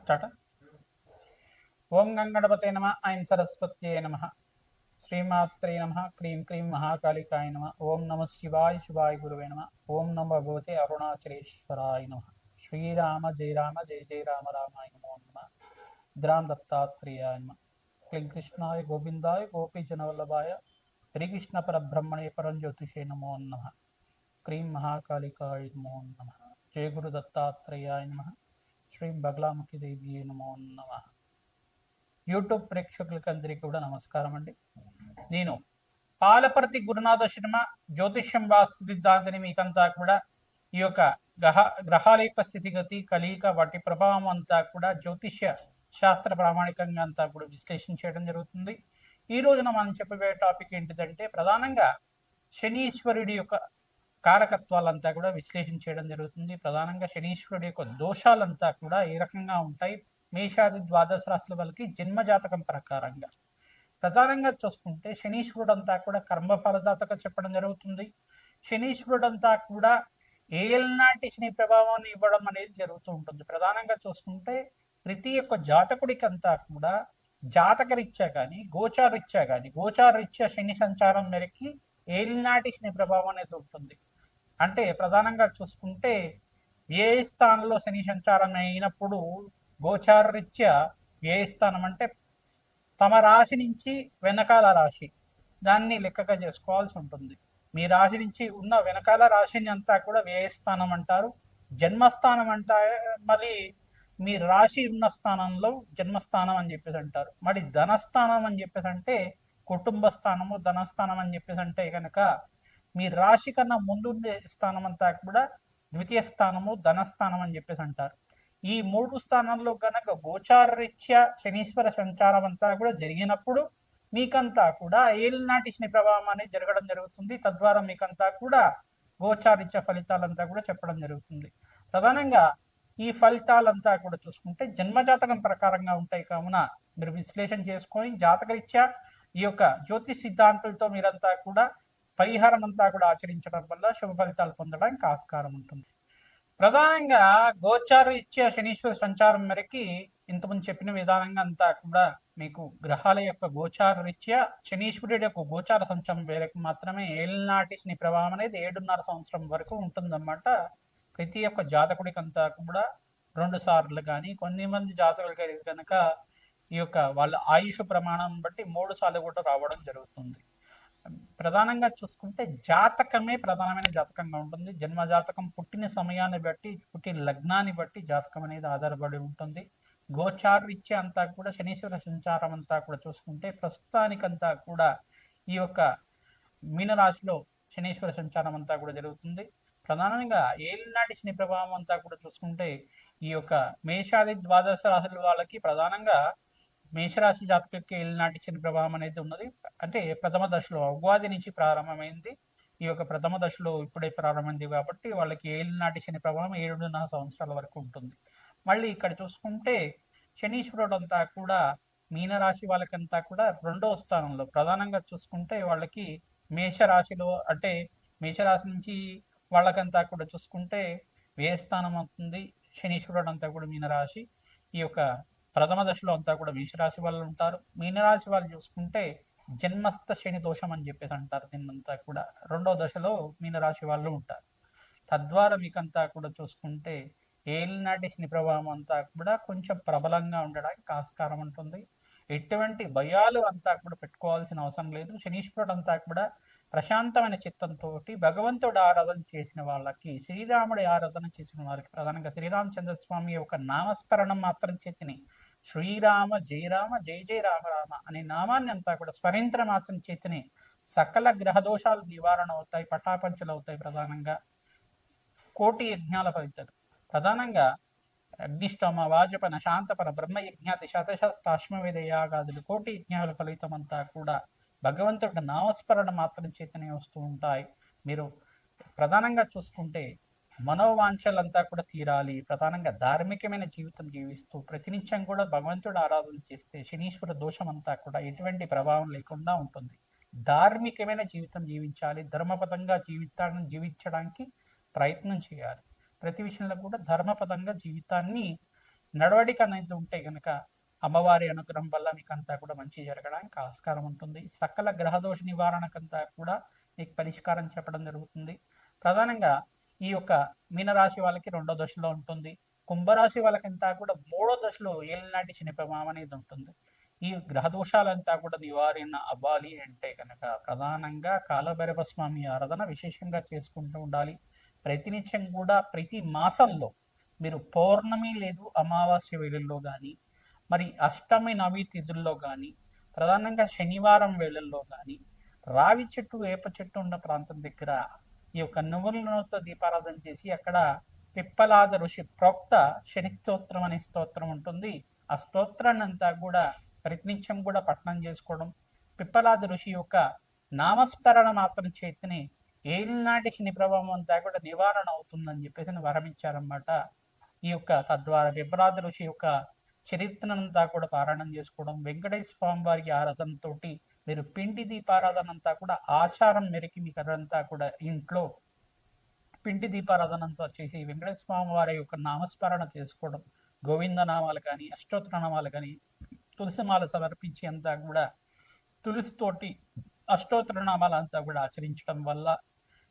Start. ఓం గంగణపతే నమ. ఐం సరస్వత్యే నమ. శ్రీమాత్రే నమ. క్రీం క్రీం మహాకాళికాయ నమ. ఓం నమ శివాయ శివాయ గురువే నమ. ఓం నమ భగవతే అరుణాచలేశ్వరాయ నమ. శ్రీరామ జయ రామ జయ జయ రామ రామాయ నమో నమ. ద్రాం దత్తాత్రేయాయ నమ. క్లీం కృష్ణాయ గోవిందాయ గోపీజనవల్లభాయ శ్రీకృష్ణ పరబ్రహ్మణే పరంజ్యోతిషే నమో నమ. క్రీం మహాకాళికాయ నమో నమ. జయ గురు దత్తాత్రేయాయ నమ. శ్రీ బగలాముఖి దేవి నమో నమ. యూట్యూబ్ ప్రేక్షకులకి అందరికీ కూడా నమస్కారం అండి. నేను పాలపర్తి గురునాథ శర్మ జ్యోతిష్యం వాస్తు సిద్ధాంతిని మీకంతా కూడా ఈ యొక్క గ్రహాల యొక్క స్థితిగతి కలియిక వాటి ప్రభావం అంతా కూడా జ్యోతిష్య శాస్త్ర ప్రామాణికంగా అంతా కూడా విశ్లేషణ చేయడం జరుగుతుంది. ఈ రోజున మనం చెప్పబోయే టాపిక్ ఏంటిదంటే ప్రధానంగా శనీశ్వరుడి యొక్క కారకత్వాలంతా కూడా విశ్లేషణ చేయడం జరుగుతుంది. ప్రధానంగా శనీశ్వరుడి యొక్క దోషాలంతా కూడా ఏ రకంగా ఉంటాయి, మేషాది ద్వాదశ రాశుల వాళ్ళకి జన్మజాతకం ప్రకారంగా ప్రధానంగా చూసుకుంటే శనీశ్వరుడు అంతా కూడా కర్మ ఫలదాతగా చెప్పడం జరుగుతుంది. శనీశ్వరుడు అంతా కూడా ఏళ్ళనాటి శని ప్రభావాన్ని ఇవ్వడం అనేది జరుగుతూ ఉంటుంది. ప్రధానంగా చూసుకుంటే ప్రతి ఒక్క జాతకుడికి అంతా కూడా జాతకరీత్యా కానీ గోచారరీత్యా శని సంచారం మేరకి ఏళ్ళనాటి శని ప్రభావం అనేది ఉంటుంది. అంటే ప్రధానంగా చూసుకుంటే ఏ స్థానంలో శని సంచారం అయినప్పుడు గోచారరీత్యా ఏ స్థానం అంటే తమ రాశి నుంచి వెనకాల రాశి దాన్ని లెక్కగా చేసుకోవాల్సి ఉంటుంది. మీ రాశి నుంచి ఉన్న వెనకాల రాశిని అంతా కూడా వ్యయస్థానం అంటారు. జన్మస్థానం అంటారు. మళ్ళీ మీ రాశి ఉన్న స్థానంలో జన్మస్థానం అని చెప్పేసి అంటారు. మరి ధనస్థానం అని చెప్పేసి అంటే కుటుంబ స్థానము, ధనస్థానం అని చెప్పేసి అంటే కనుక మీ రాశి కన్నా ముందుండే స్థానం అంతా కూడా ద్వితీయ స్థానము, ధనస్థానం అని చెప్పేసి అంటారు. ఈ మూడు స్థానాల్లో కనుక గోచారరీత్యా శనీశ్వర సంచారం అంతా కూడా జరిగినప్పుడు మీకంతా కూడా ఏళ్ళనాటి శని ప్రభావం అనేది జరగడం జరుగుతుంది. తద్వారా మీకంతా కూడా గోచారరీత్యా ఫలితాలంతా కూడా చెప్పడం జరుగుతుంది. ప్రధానంగా ఈ ఫలితాలంతా కూడా చూసుకుంటే జన్మజాతకం ప్రకారంగా ఉంటాయి. కావున మీరు విశ్లేషణ చేసుకొని జాతకరీత్యా ఈ యొక్క జ్యోతిష్ సిద్ధాంతాలతో మీరంతా కూడా పరిహారం అంతా కూడా ఆచరించడం వల్ల శుభ ఫలితాలు పొందడానికి ఆస్కారం ఉంటుంది. ప్రధానంగా గోచారరీత్యా శనీశ్వర సంచారం మేరకి ఇంతకుముందు చెప్పిన విధానంగా అంతా కూడా మీకు గ్రహాల యొక్క గోచారరీత్యా శనీశ్వరుడి యొక్క గోచార సంచారం మేరకు మాత్రమే ఏళ్ళనాటి శని ప్రభావం అనేది 7.5 సంవత్సరం వరకు ఉంటుందన్నమాట. ప్రతి ఒక్క జాతకుడికి అంతా కూడా 2 సార్లు కానీ కొన్ని మంది జాతకులకి కనుక ఈ యొక్క వాళ్ళ ఆయుష్ ప్రమాణం బట్టి 3 సార్లు కూడా రావడం జరుగుతుంది. ప్రధానంగా చూసుకుంటే జాతకమే ప్రధానమైన జాతకంగా ఉంటుంది. జన్మ జాతకం పుట్టిన సమయాన్ని బట్టి, పుట్టిన లగ్నాన్ని బట్టి జాతకం అనేది ఆధారపడి ఉంటుంది. గోచారరీత్యా అంతా కూడా శనీశ్వర సంచారం అంతా కూడా చూసుకుంటే ప్రస్తుతానికంతా కూడా ఈ యొక్క మీనరాశిలో శనీశ్వర సంచారం అంతా కూడా జరుగుతుంది. ప్రధానంగా ఏళ్ళనాటి శని ప్రభావం అంతా కూడా చూసుకుంటే ఈ యొక్క మేషాది ద్వాదశ రాశుల వాళ్ళకి ప్రధానంగా మేషరాశి జాతకులకి ఏళ్ళనాటి శని ప్రభావం అనేది ఉన్నది. అంటే ప్రథమ దశలో ఉగాది నుంచి ప్రారంభమైంది. ఈ యొక్క ప్రథమ దశలో ఇప్పుడే ప్రారంభమైంది కాబట్టి వాళ్ళకి ఏళ్ళనాటి శని ప్రభావం 7.5 సంవత్సరాల వరకు ఉంటుంది. మళ్ళీ ఇక్కడ చూసుకుంటే శనీశ్వరుడు అంతా కూడా మీనరాశి వాళ్ళకంతా కూడా 2వ స్థానంలో ప్రధానంగా చూసుకుంటే వాళ్ళకి మేషరాశిలో అంటే మేషరాశి నుంచి వాళ్ళకంతా కూడా చూసుకుంటే వ్యయస్థానం అవుతుంది. శనీశ్వరుడు అంతా కూడా మీనరాశి. ఈ యొక్క ప్రథమ దశలో అంతా కూడా మేషరాశి వాళ్ళు ఉంటారు. మీనరాశి వాళ్ళు చూసుకుంటే జన్మస్థ శని దోషం అని చెప్పేసి అంటారు. దీన్నంతా కూడా 2వ దశలో మీనరాశి వాళ్ళు ఉంటారు. తద్వారా మీకంతా కూడా చూసుకుంటే ఏళ్ళనాటి శని ప్రభావం అంతా కూడా కొంచెం ప్రబలంగా ఉండడానికి ఆస్కారం ఉంటుంది. ఎటువంటి భయాలు అంతా కూడా పెట్టుకోవాల్సిన అవసరం లేదు. శనీశ్వరుడు అంతా కూడా ప్రశాంతమైన చిత్తంతో భగవంతుడు ఆరాధన చేసిన వాళ్ళకి, శ్రీరాముడి ఆరాధన చేసిన వారికి ప్రధానంగా శ్రీరామచంద్ర స్వామి యొక్క నామస్మరణం మాత్రం చేతిని శ్రీరామ జయ రామ జయ జయ రామ రామ అనే నామాన్ని అంతా కూడా స్మరించడం మాత్రం చేతిని సకల గ్రహదోషాలు నివారణ అవుతాయి, పటాపంచలు అవుతాయి. ప్రధానంగా కోటి యజ్ఞాల ఫలితాలు ప్రధానంగా అగ్నిష్టోమ, వాజపన, శాంతపన, బ్రహ్మయజ్ఞాతి, శతశస్త్రాశ్వమేధ యాగాదులు కోటి యజ్ఞాల ఫలితం అంతా కూడా భగవంతుడి నామస్మరణ మాత్రం చేతనే వస్తూ ఉంటాయి. మీరు ప్రధానంగా చూసుకుంటే మనోవాంఛలంతా కూడా తీరాలి. ప్రధానంగా ధార్మికమైన జీవితం జీవిస్తూ ప్రతినిత్యం కూడా భగవంతుడు ఆరాధన చేస్తే శనీశ్వర దోషం అంతా కూడా ఎటువంటి ప్రభావం లేకుండా ఉంటుంది. ధార్మికమైన జీవితం జీవించాలి. ధర్మపదంగా జీవితాన్ని జీవించడానికి ప్రయత్నం చేయాలి. ప్రతి విషయంలో కూడా ధర్మపదంగా జీవితాన్ని నడవడిక అనేది ఉంటే కనుక అమ్మవారి అనుగ్రహం వల్ల మీకు అంతా కూడా మంచి జరగడానికి ఆస్కారం ఉంటుంది. సకల గ్రహదోష నివారణకంతా కూడా మీకు పరిష్కారం చెప్పడం జరుగుతుంది. ప్రధానంగా ఈ యొక్క మీనరాశి వాళ్ళకి 2వ దశలో ఉంటుంది. కుంభరాశి వాళ్ళకంతా కూడా 3వ దశలో ఏలినాటి శని ప్రభావం అనేది ఉంటుంది. ఈ గ్రహ దోషాలంతా కూడా నివారణ అవ్వాలి అంటే కనుక ప్రధానంగా కాలభైరవ స్వామి ఆరాధన విశేషంగా చేసుకుంటూ ఉండాలి. ప్రతినిత్యం కూడా ప్రతి మాసంలో మీరు పౌర్ణమి లేదు అమావాస్య వేళల్లో కానీ, మరి అష్టమి నవి తిథుల్లో కానీ, ప్రధానంగా శనివారం వేళల్లో కానీ రావి చెట్టు వేప చెట్టు ఉన్న ప్రాంతం దగ్గర ఈ యొక్క నువ్వుల నూనెతో దీపారాధన చేసి అక్కడ పిప్పలాద ఋషి ప్రోక్త శని స్తోత్రం అనే స్తోత్రం ఉంటుంది. ఆ స్తోత్రాన్ని అంతా కూడా ప్రతినిత్యం కూడా పఠనం చేసుకోవడం, పిప్పలాద ఋషి యొక్క నామస్మరణ మాత్రం చేతిని ఏలినాటి శని ప్రభావం అంతా కూడా నివారణ అవుతుందని చెప్పేసి వరమిచ్చారన్నమాట. ఈ యొక్క తద్వారా పిప్పలాద ఋషి యొక్క చరిత్రనంతా కూడా పారాయణం చేసుకోవడం, వెంకటేశ్వర స్వామి వారికి ఆరాధనతో మీరు పిండి దీపారాధన అంతా కూడా ఆచారం మేరకి మీకు అదంతా కూడా ఇంట్లో పిండి దీపారాధనంతో చేసి వెంకటేశ్వర స్వామి వారి యొక్క నామస్మరణ చేసుకోవడం, గోవింద నామాలు కానీ అష్టోత్తర నామాలు కానీ తులసిమాల సమర్పించి అంతా కూడా తులసితోటి అష్టోత్తర నామాలు అంతా కూడా ఆచరించడం వల్ల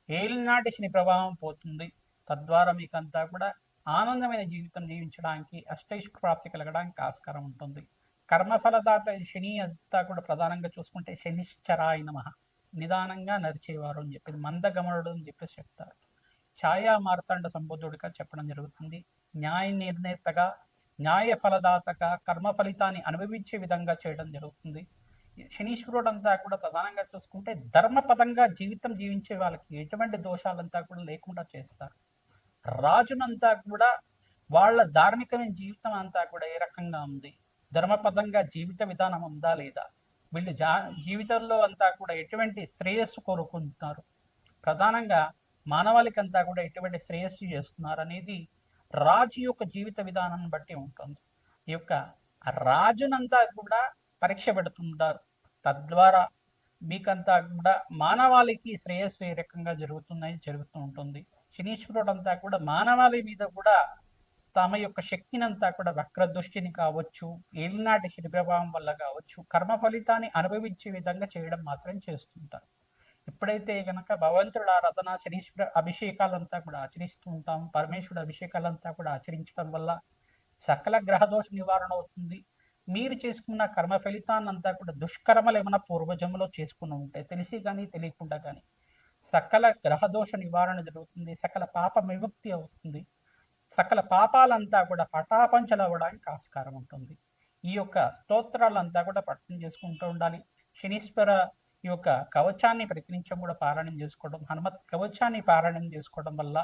ఏలినాటి శని ప్రభావం పోతుంది. తద్వారా మీకు అంతా కూడా ఆనందమైన జీవితం జీవించడానికి అష్టైశ్వర్య ప్రాప్తి కలగడానికి ఆస్కారం ఉంటుంది. కర్మఫలదాత శని అంతా కూడా ప్రధానంగా చూసుకుంటే శనిశ్చరాయ నమః, నిదానంగా నడిచేవారు అని చెప్పేసి, మందగమనుడు అని చెప్పేసి చెప్తారు. ఛాయా మార్తాండ సంబుద్ధుడిగా చెప్పడం జరుగుతుంది. న్యాయ నిర్ణేతగా, న్యాయ ఫలదాతగా కర్మ ఫలితాన్ని అనుభవించే విధంగా చేయడం జరుగుతుంది. శనీశ్వరుడు అంతా కూడా ప్రధానంగా చూసుకుంటే ధర్మపదంగా జీవితం జీవించే వాళ్ళకి ఎటువంటి దోషాలంతా కూడా లేకుండా చేస్తారు. రాజునంతా కూడా వాళ్ళ ధార్మికమైన జీవితం అంతా కూడా ఏ రకంగా ఉంది, ధర్మపదంగా జీవిత విధానం ఉందా లేదా, వీళ్ళు జీవితంలో అంతా కూడా ఎటువంటి శ్రేయస్సు కోరుకుంటున్నారు, ప్రధానంగా మానవాళికంతా కూడా ఎటువంటి శ్రేయస్సు చేస్తున్నారు అనేది రాజు యొక్క జీవిత విధానం బట్టి ఉంటుంది. ఈ యొక్క రాజునంతా కూడా పరీక్ష పెడుతుంటారు. తద్వారా మీకంతా కూడా మానవాళికి శ్రేయస్సు ఏ రకంగా జరుగుతూ ఉంటుంది. శనీశ్వరుడు అంతా కూడా మానవాళి మీద కూడా తమ యొక్క శక్తిని అంతా కూడా వక్ర దృష్టిని కావచ్చు, ఏలినాటి శని ప్రభావం వల్ల కావచ్చు, కర్మ ఫలితాన్ని అనుభవించే విధంగా చేయడం మాత్రం చేస్తుంటారు. ఎప్పుడైతే కనుక భగవంతుడు ఆరాధన శనీశ్వర అభిషేకాలంతా కూడా ఆచరిస్తూ ఉంటాం, పరమేశ్వరుడు అభిషేకాలంతా కూడా ఆచరించడం వల్ల సకల గ్రహదోష నివారణ అవుతుంది. మీరు చేసుకున్న కర్మ ఫలితాన్ని అంతా కూడా దుష్కర్మలు ఏమైనా పూర్వజంలో చేసుకుని ఉంటే తెలిసి కానీ తెలియకుండా కానీ సకల గ్రహదోష నివారణ జరుగుతుంది. సకల పాప విముక్తి అవుతుంది. సకల పాపాలంతా కూడా పటాపంచలు అవ్వడానికి ఆస్కారం ఉంటుంది. ఈ యొక్క స్తోత్రాలంతా కూడా పఠనం చేసుకుంటూ ఉండాలి. శనీశ్వర ఈ యొక్క కవచాన్ని ప్రతినిత్యం కూడా పారాయణం చేసుకోవడం, హనుమత్ కవచాన్ని పారాయణం చేసుకోవడం వల్ల,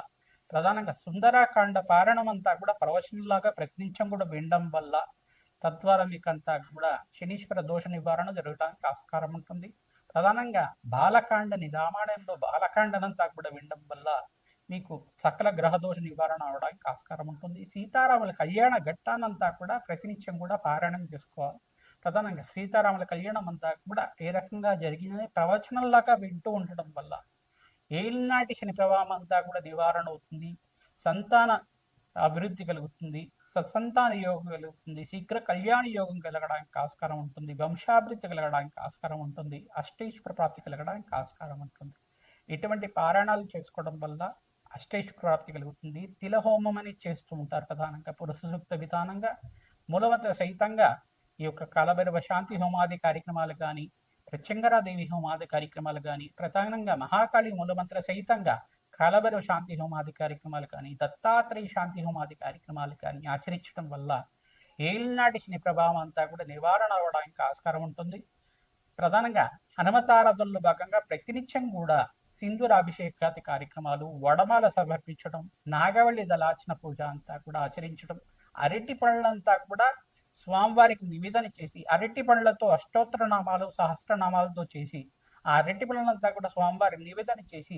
ప్రధానంగా సుందరాకాండ పారాయణం అంతా కూడా ప్రవచనంలాగా ప్రతినిత్యం కూడా వినడం వల్ల తద్వారా మీకంతా కూడా శనీశ్వర దోష నివారణ జరగడానికి ఆస్కారం ఉంటుంది. ప్రధానంగా బాలకాండని రామాయణంలో బాలకాండనంతా కూడా వినడం వల్ల మీకు సకల గ్రహదోష నివారణ అవడానికి ఆస్కారం ఉంటుంది. సీతారాముల కళ్యాణ ఘట్టానంతా కూడా ప్రతినిత్యం కూడా పారాయణం చేసుకోవాలి. ప్రధానంగా సీతారాముల కళ్యాణం అంతా కూడా ఏ రకంగా జరిగిందని ప్రవచనంలాగా వింటూ ఉండడం వల్ల ఏలినాటి శని ప్రభావం అంతా కూడా నివారణ అవుతుంది. సంతాన అభివృద్ధి కలుగుతుంది, సత్సంతాన యోగం కలుగుతుంది, శీఘ్ర కళ్యాణ యోగం కలగడానికి ఆస్కారం ఉంటుంది, వంశాభివృద్ధి కలగడానికి ఆస్కారం ఉంటుంది, అష్టైశ్వర ప్రాప్తి కలగడానికి ఆస్కారం ఉంటుంది. ఇటువంటి పారాయణాలు చేసుకోవడం వల్ల అష్టైశ్వర ప్రాప్తి కలుగుతుంది. తిలహోమం అని చేస్తూ ఉంటారు. ప్రధానంగా పురుష సూక్త విధానంగా మూలమంత్ర సహితంగా ఈ యొక్క కాలభైరవ శాంతి హోమాది కార్యక్రమాలు కానీ, ప్రత్యంగరాదేవి హోమాది కార్యక్రమాలు కానీ, ప్రధానంగా మహాకాళి మూలమంత్ర సహితంగా కాలభైరవ శాంతి హోమాది కార్యక్రమాలు కానీ, దత్తాత్రేయ శాంతి హోమాది కార్యక్రమాలు కానీ ఆచరించడం వల్ల ఏలినాటి శని ప్రభావం అంతా కూడా నివారణ అవడానికి ఆస్కారం ఉంటుంది. ప్రధానంగా హనుమతారాధనలో భాగంగా ప్రతినిత్యం కూడా సింధూరాభిషేకాది కార్యక్రమాలు, వడమాల సమర్పించడం, నాగవల్లి దళార్చన పూజ అంతా కూడా ఆచరించడం, అరటి పళ్ళంతా కూడా స్వామివారికి నివేదన చేసి, అరటి పళ్ళతో అష్టోత్తర నామాలు సహస్రనామాలతో చేసి ఆ అరటి పళ్ళంతా కూడా స్వామివారి నివేదన చేసి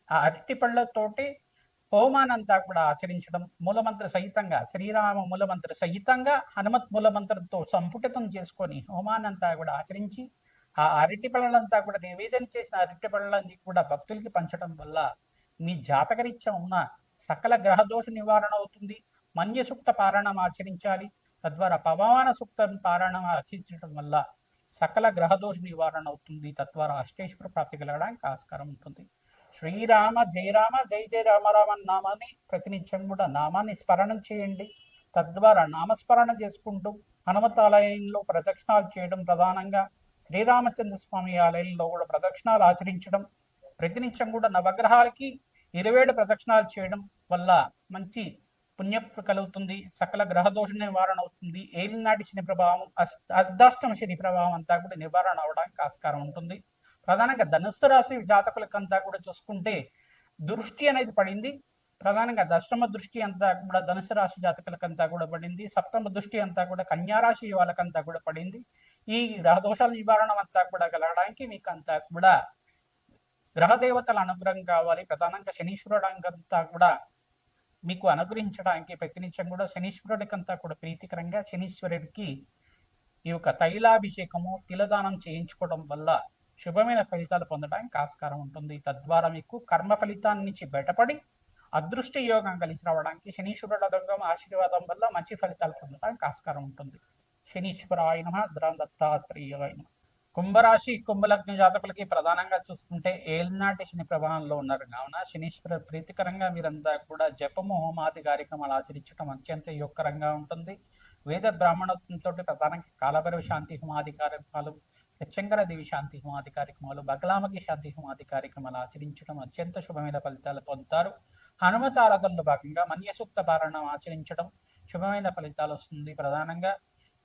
ఆ అరటి పళ్ళతోటి హోమానంతా కూడా ఆచరించడం, మూలమంత్ర సహితంగా శ్రీరామ మూలమంత్ర సహితంగా హనుమత్ మూలమంత్రంతో సంపుటితం చేసుకొని హోమానంతా కూడా ఆచరించి ఆ అరటి పళ్ళంతా కూడా నివేదన చేసిన అరటి పళ్ళని కూడా భక్తులకి పంచడం వల్ల మీ జాతకరీత్యా ఉన్న సకల గ్రహదోష నివారణ అవుతుంది. మన్య సూక్త పారాయణం ఆచరించాలి. తద్వారా పవమాన సూక్త పారాయణం ఆచరించడం వల్ల సకల గ్రహదోష నివారణ అవుతుంది. తద్వారా అష్టేశ్వర ప్రాప్తి కలగడానికి ఆస్కారం ఉంటుంది. శ్రీరామ జయ రామ జయ జయ రామ రామ నామాన్ని ప్రతినిత్యం కూడా నామాన్ని స్మరణం చేయండి. తద్వారా నామస్మరణ చేసుకుంటూ హనుమత్ ఆలయంలో ప్రదక్షిణాలు చేయడం, ప్రధానంగా శ్రీరామచంద్ర స్వామి ఆలయంలో కూడా ప్రదక్షిణాలు ఆచరించడం, ప్రతినిత్యం కూడా నవగ్రహాలకి 27 ప్రదక్షిణాలు చేయడం వల్ల మంచి పుణ్యం కలుగుతుంది. సకల గ్రహదోష నివారణ అవుతుంది. ఏలినాటి శని ప్రభావం, అర్ధాష్టమ శని ప్రభావం అంతా కూడా నివారణ అవడానికి ఆస్కారం ఉంటుంది. ప్రధానంగా ధనుస్సు రాశి జాతకులకంతా కూడా చూసుకుంటే దృష్టి అనేది పడింది. ప్రధానంగా దశమ దృష్టి అంతా కూడా ధనుసు రాశి జాతకులకంతా కూడా పడింది. సప్తమ దృష్టి అంతా కూడా కన్యారాశి వాళ్ళకంతా కూడా పడింది. ఈ గ్రహదోషాల నివారణ అంతా కూడా కలగడానికి మీకు అంతా కూడా గ్రహదేవతల అనుగ్రహం కావాలి. ప్రధానంగా శనీశ్వరుడు అంతా కూడా మీకు అనుగ్రహించడానికి ప్రతినిత్యం కూడా శనీశ్వరుడికంతా కూడా ప్రీతికరంగా శనీశ్వరుడికి ఈ యొక్క తైలాభిషేకము, తిలదానం చేయించుకోవడం వల్ల శుభమైన ఫలితాలు పొందడానికి ఆస్కారం ఉంటుంది. తద్వారా మీకు కర్మ ఫలితాన్ని నుంచి బయటపడి అదృష్ట యోగం కలిసి రావడానికి శనీశ్వరుడు అనుగ్రహం, ఆశీర్వాదం వల్ల మంచి ఫలితాలు పొందడానికి ఆస్కారం ఉంటుంది. శనీశ్వరాయ నమః. దత్తాత్రేయాయ నమః. కుంభరాశి కుంభలగ్న జాతకులకి ప్రధానంగా చూసుకుంటే ఏలినాటి శని ప్రభావంలో ఉన్నారు కావున శనీశ్వర ప్రీతికరంగా మీరంతా కూడా జపము, హోమాది కార్యక్రమాలు ఆచరించడం అత్యంత యోగకరంగా ఉంటుంది. వేద బ్రాహ్మణత్వంతో ప్రధానంగా కాలభైరవ శాంతి హోమాది కార్యక్రమాలు, యచ్చంకర దేవి శాంతి హోమాది కార్యక్రమాలు, బగలామకి శాంతి హోమాది కార్యక్రమాలు ఆచరించడం అత్యంత శుభమైన ఫలితాలు పొందుతారు. హనుమత ఆరాధనలో భాగంగా మన్య సూక్త పారాయణం ఆచరించడం శుభమైన ఫలితాలు వస్తుంది. ప్రధానంగా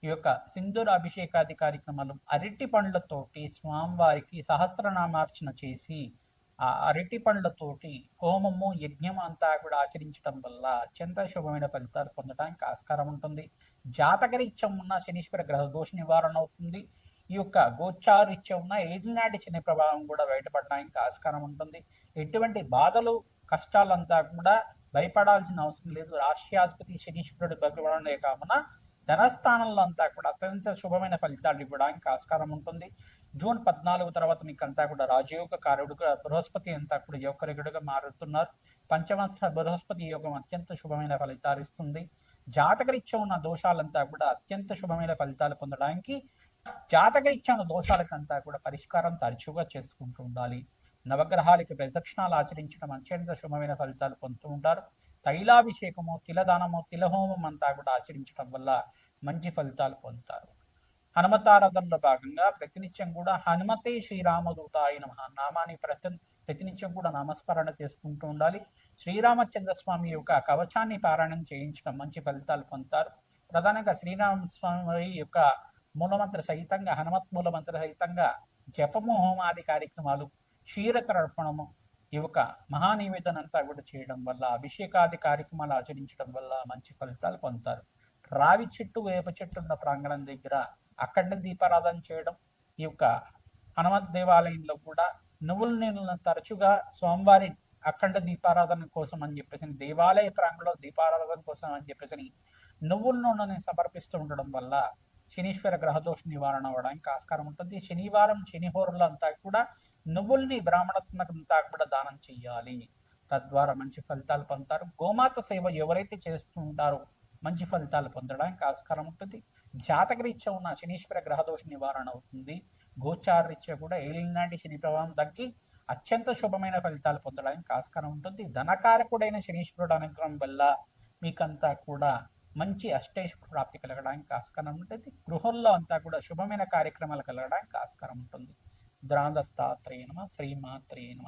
ఈ యొక్క సింధూర అభిషేకాది కార్యక్రమాలు అరటి పండ్లతోటి స్వామివారికి సహస్రనామార్చన చేసి ఆ అరటి పండ్లతోటి హోమము, యజ్ఞం అంతా కూడా ఆచరించడం వల్ల అత్యంత శుభమైన ఫలితాలు పొందడానికి ఆస్కారం ఉంటుంది. జాతకరీత్యం ఉన్న శనీశ్వర గ్రహ దోష నివారణ అవుతుంది. ఈ యొక్క గోచారీత్యం ఉన్న ఏలినాటి శని ప్రభావం కూడా బయటపడడానికి ఆస్కారం ఉంటుంది. ఎటువంటి బాధలు, కష్టాలంతా కూడా భయపడాల్సిన అవసరం లేదు. రాష్ట్రాధిపతి శనీశ్వరుడు భగవానుడే కావున ధనస్థానంలో అంతా కూడా అత్యంత శుభమైన ఫలితాలు ఇవ్వడానికి ఆస్కారం ఉంటుంది. జూన్ 14 తర్వాత మీకు అంతా కూడా రాజయోగ కారుడుగా బృహస్పతి అంతా కూడా యోగకరుడుగా మారుతున్నారు. పంచమంశ బృహస్పతి యోగం అత్యంత శుభమైన ఫలితాలు ఇస్తుంది. జాతకరీత్యం ఉన్న దోషాలంతా కూడా అత్యంత శుభమైన ఫలితాలు పొందడానికి జాతకరీత్యం ఉన్న దోషాలకంతా కూడా పరిష్కారం తరచుగా చేసుకుంటూ ఉండాలి. నవగ్రహాలకి ప్రదక్షిణాలు ఆచరించడం అత్యంత శుభమైన ఫలితాలు పొందుతూ ఉంటారు. తైలాభిషేకము, తిలదానము, తిలహోమం అంతా కూడా ఆచరించడం వల్ల మంచి ఫలితాలు పొందుతారు. హనుమతారాధనలో భాగంగా ప్రతినిత్యం కూడా హనుమతే శ్రీరామదూతాయ నమః నామాన్ని ప్రతినిత్యం కూడా నామస్మరణ చేసుకుంటూ ఉండాలి. శ్రీరామచంద్ర స్వామి యొక్క కవచాన్ని పారాయణం చేయించడం మంచి ఫలితాలు పొందుతారు. ప్రధానంగా శ్రీరామస్వామి యొక్క మూలమంత్ర సహితంగా, హనుమత్ మూలమంత్ర సహితంగా జపము, హోమాది కార్యక్రమాలు, క్షీరకర్పణము, ఈ యొక్క మహానివేదన అంతా కూడా చేయడం వల్ల, అభిషేకాది కార్యక్రమాలు ఆచరించడం వల్ల మంచి ఫలితాలు పొందుతారు. రావి చెట్టు, వేప చెట్టు ఉన్న ప్రాంగణం దగ్గర అఖండ దీపారాధన చేయడం, ఈ యొక్క హనుమత్ దేవాలయంలో కూడా నువ్వుల నీళ్ళను తరచుగా స్వామివారి అఖండ దీపారాధన కోసం అని చెప్పేసి, దేవాలయ ప్రాంగణంలో దీపారాధన కోసం అని చెప్పేసి నువ్వుల నూనెని సమర్పిస్తూ ఉండడం వల్ల శనీశ్వర గ్రహదోష నివారణ అవ్వడానికి ఆస్కారం ఉంటుంది. శనివారం శనిహోరులు అంతా కూడా నువ్వుల్ని బ్రాహ్మణత్మకంతా కూడా దానం చెయ్యాలి. తద్వారా మంచి ఫలితాలు పొందుతారు. గోమాత సేవ ఎవరైతే చేస్తూ ఉంటారో మంచి ఫలితాలు పొందడానికి ఆస్కారం ఉంటుంది. జాతకరీత్యా ఉన్న శనీశ్వర గ్రహదోష నివారణ అవుతుంది. గోచారరీత్యా కూడా ఏలినాటి శని ప్రభావం తగ్గి అత్యంత శుభమైన ఫలితాలు పొందడానికి ఆస్కారం ఉంటుంది. ధనకారకుడైన శనీశ్వరుడు అనుగ్రహం వల్ల మీకంతా కూడా మంచి అష్టైశ్వర ప్రాప్తి కలగడానికి ఆస్కారం ఉంటుంది. గృహంలో అంతా కూడా శుభమైన కార్యక్రమాలు కలగడానికి ఆస్కారం ఉంటుంది. దత్తాత్రేయ నమః. శ్రీమాత్రేయ నమః.